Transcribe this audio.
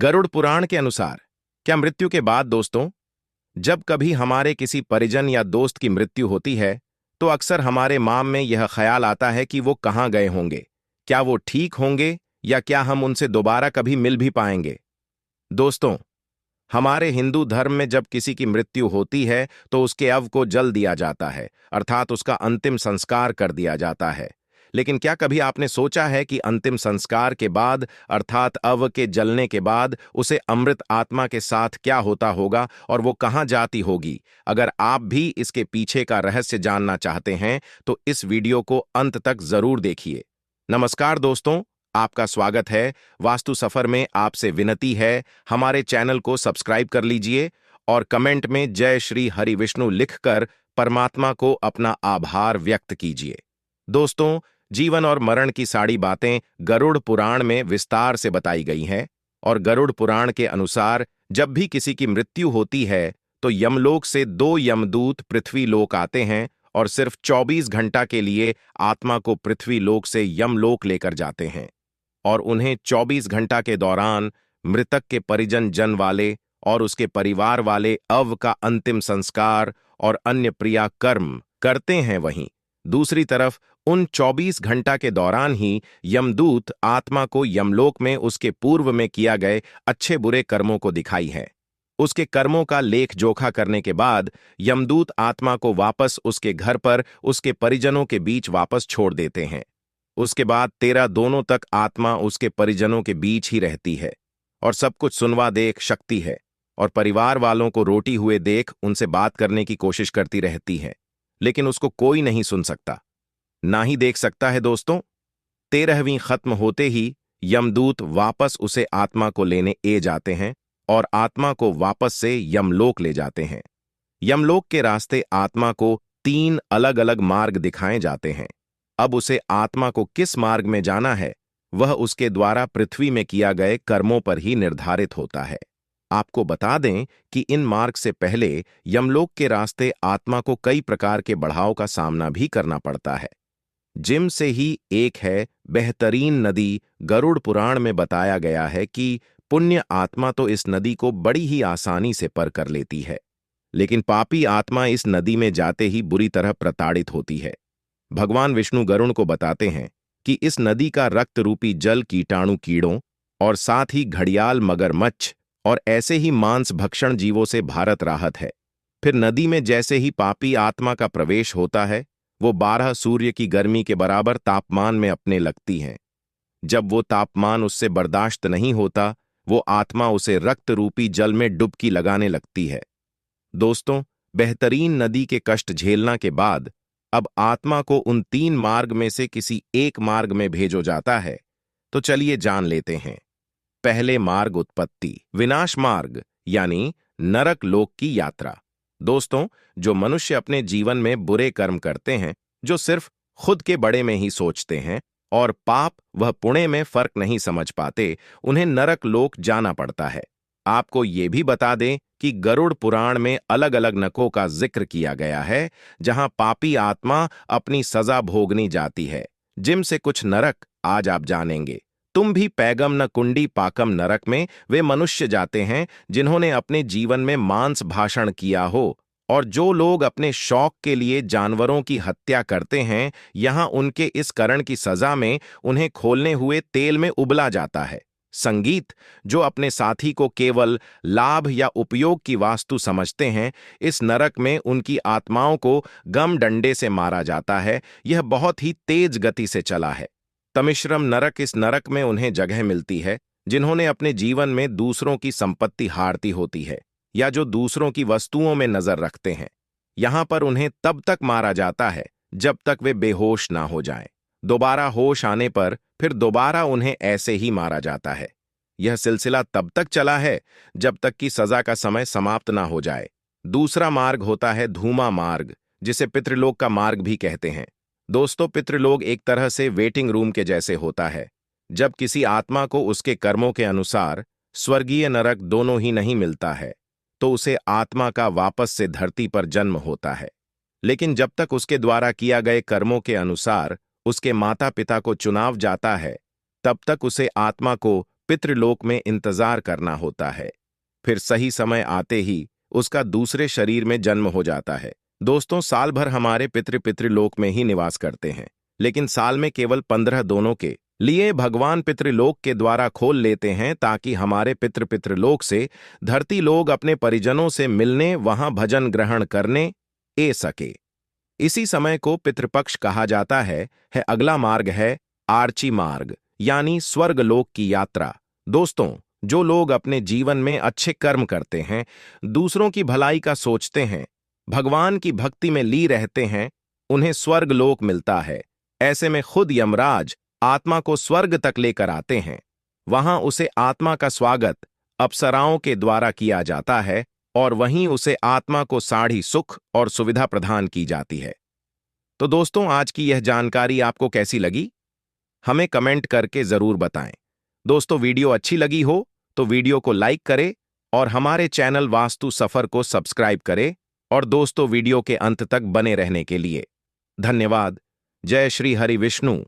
गरुड़ पुराण के अनुसार क्या मृत्यु के बाद दोस्तों, जब कभी हमारे किसी परिजन या दोस्त की मृत्यु होती है तो अक्सर हमारे मन में यह ख्याल आता है कि वो कहाँ गए होंगे, क्या वो ठीक होंगे या क्या हम उनसे दोबारा कभी मिल भी पाएंगे। दोस्तों, हमारे हिंदू धर्म में जब किसी की मृत्यु होती है तो उसके अव को जल दिया जाता है, अर्थात उसका अंतिम संस्कार कर दिया जाता है। लेकिन क्या कभी आपने सोचा है कि अंतिम संस्कार के बाद अर्थात अव के जलने के बाद उसे अमृत आत्मा के साथ क्या होता होगा और वो कहाँ जाती होगी। अगर आप भी इसके पीछे का रहस्य जानना चाहते हैं तो इस वीडियो को अंत तक जरूर देखिए। नमस्कार दोस्तों, आपका स्वागत है। वास्तु सफर में आपसे विनती है, हमारे चैनल को सब्सक्राइब कर लीजिए और कमेंट में जय श्री हरि विष्णु लिखकर परमात्मा को अपना आभार व्यक्त कीजिए। दोस्तों, जीवन और मरण की सारी बातें गरुड़ पुराण में विस्तार से बताई गई हैं और गरुड़ पुराण के अनुसार जब भी किसी की मृत्यु होती है तो यमलोक से 2 यमदूत पृथ्वी लोक आते हैं और सिर्फ 24 घंटा के लिए आत्मा को पृथ्वी लोक से यमलोक लेकर जाते हैं और उन्हें 24 घंटा के दौरान मृतक के परिजन जन वाले और उसके परिवार वाले अव का अंतिम संस्कार और अन्य क्रिया कर्म करते हैं। वहीं दूसरी तरफ उन 24 घंटा के दौरान ही यमदूत आत्मा को यमलोक में उसके पूर्व में किया गए अच्छे बुरे कर्मों को दिखाई है। उसके कर्मों का लेख जोखा करने के बाद यमदूत आत्मा को वापस उसके घर पर उसके परिजनों के बीच वापस छोड़ देते हैं। उसके बाद 13 दोनों तक आत्मा उसके परिजनों के बीच ही रहती है और सब कुछ सुनवा देख सकती है और परिवार वालों को रोटी हुए देख उनसे बात करने की कोशिश करती रहती है, लेकिन उसको कोई नहीं सुन सकता, ना ही देख सकता है। दोस्तों, 13वीं खत्म होते ही यमदूत वापस उसे आत्मा को लेने जाते हैं और आत्मा को वापस से यमलोक ले जाते हैं। यमलोक के रास्ते आत्मा को 3 अलग अलग मार्ग दिखाए जाते हैं। अब उसे आत्मा को किस मार्ग में जाना है वह उसके द्वारा पृथ्वी में किया गए कर्मों पर ही निर्धारित होता है। आपको बता दें कि इन मार्ग से पहले यमलोक के रास्ते आत्मा को कई प्रकार के बढ़ाव का सामना भी करना पड़ता है। जिम से ही एक है बेहतरीन नदी। गरुड़ पुराण में बताया गया है कि पुण्य आत्मा तो इस नदी को बड़ी ही आसानी से पार कर लेती है, लेकिन पापी आत्मा इस नदी में जाते ही बुरी तरह प्रताड़ित होती है। भगवान विष्णु गरुड़ को बताते हैं कि इस नदी का रक्त रूपी जल कीटाणु कीड़ों और साथ ही घड़ियाल मगरमच्छ और ऐसे ही मांस भक्षण जीवों से भारत राहत है। फिर नदी में जैसे ही पापी आत्मा का प्रवेश होता है वो 12 सूर्य की गर्मी के बराबर तापमान में अपने लगती है। जब वो तापमान उससे बर्दाश्त नहीं होता वो आत्मा उसे रक्त रूपी जल में डुबकी लगाने लगती है। दोस्तों, बेहतरीन नदी के कष्ट झेलना के बाद अब आत्मा को उन 3 मार्ग में से किसी एक मार्ग में भेजो जाता है। तो चलिए जान लेते हैं। पहले मार्ग उत्पत्ति विनाश मार्ग यानी नरक लोक की यात्रा। दोस्तों, जो मनुष्य अपने जीवन में बुरे कर्म करते हैं, जो सिर्फ खुद के बड़े में ही सोचते हैं और पाप वह पुण्य में फर्क नहीं समझ पाते, उन्हें नरक लोक जाना पड़ता है। आपको ये भी बता दें कि गरुड़ पुराण में अलग अलग नरकों का जिक्र किया गया है जहां पापी आत्मा अपनी सजा भोगनी जाती है। जिम से कुछ नरक आज आप जानेंगे। तुम भी पैगम न कुंडी पाकम नरक में वे मनुष्य जाते हैं जिन्होंने अपने जीवन में मांस भाषण किया हो और जो लोग अपने शौक के लिए जानवरों की हत्या करते हैं, यहां उनके इस कारण की सजा में उन्हें खोलने हुए तेल में उबला जाता है। संगीत, जो अपने साथी को केवल लाभ या उपयोग की वास्तु समझते हैं, इस नरक में उनकी आत्माओं को गम डंडे से मारा जाता है। यह बहुत ही तेज गति से चला है। तमिश्रम नरक, इस नरक में उन्हें जगह मिलती है जिन्होंने अपने जीवन में दूसरों की संपत्ति हारती होती है या जो दूसरों की वस्तुओं में नजर रखते हैं। यहां पर उन्हें तब तक मारा जाता है जब तक वे बेहोश ना हो जाएं। दोबारा होश आने पर फिर दोबारा उन्हें ऐसे ही मारा जाता है। यह सिलसिला तब तक चला है जब तक कि सजा का समय समाप्त ना हो जाए। दूसरा मार्ग होता है धूमा मार्ग, जिसे पितृलोक का मार्ग भी कहते हैं। दोस्तों, पितृलोक एक तरह से वेटिंग रूम के जैसे होता है। जब किसी आत्मा को उसके कर्मों के अनुसार स्वर्गीय नरक दोनों ही नहीं मिलता है तो उसे आत्मा का वापस से धरती पर जन्म होता है। लेकिन जब तक उसके द्वारा किया गए कर्मों के अनुसार उसके माता पिता को चुनाव जाता है, तब तक उसे आत्मा को पितृलोक में इंतजार करना होता है। फिर सही समय आते ही उसका दूसरे शरीर में जन्म हो जाता है। दोस्तों, साल भर हमारे पितृलोक में ही निवास करते हैं, लेकिन साल में केवल 15 दोनों के लिए भगवान पितृलोक के द्वारा खोल लेते हैं, ताकि हमारे पितृलोक से धरती लोग अपने परिजनों से मिलने, वहां भजन ग्रहण करने ए सके। इसी समय को पितृपक्ष कहा जाता है। अगला मार्ग है आर्ची मार्ग, यानी स्वर्गलोक की यात्रा। दोस्तों, जो लोग अपने जीवन में अच्छे कर्म करते हैं, दूसरों की भलाई का सोचते हैं, भगवान की भक्ति में ली रहते हैं, उन्हें स्वर्गलोक मिलता है। ऐसे में खुद यमराज आत्मा को स्वर्ग तक लेकर आते हैं। वहां उसे आत्मा का स्वागत अप्सराओं के द्वारा किया जाता है और वहीं उसे आत्मा को साढ़ी सुख और सुविधा प्रदान की जाती है। तो दोस्तों, आज की यह जानकारी आपको कैसी लगी? हमें कमेंट करके जरूर बताएं। दोस्तों, वीडियो अच्छी लगी हो तो वीडियो को लाइक करें और हमारे चैनल वास्तु सफर को सब्सक्राइब करें। और दोस्तों, वीडियो के अंत तक बने रहने के लिए धन्यवाद। जय श्री हरि विष्णु।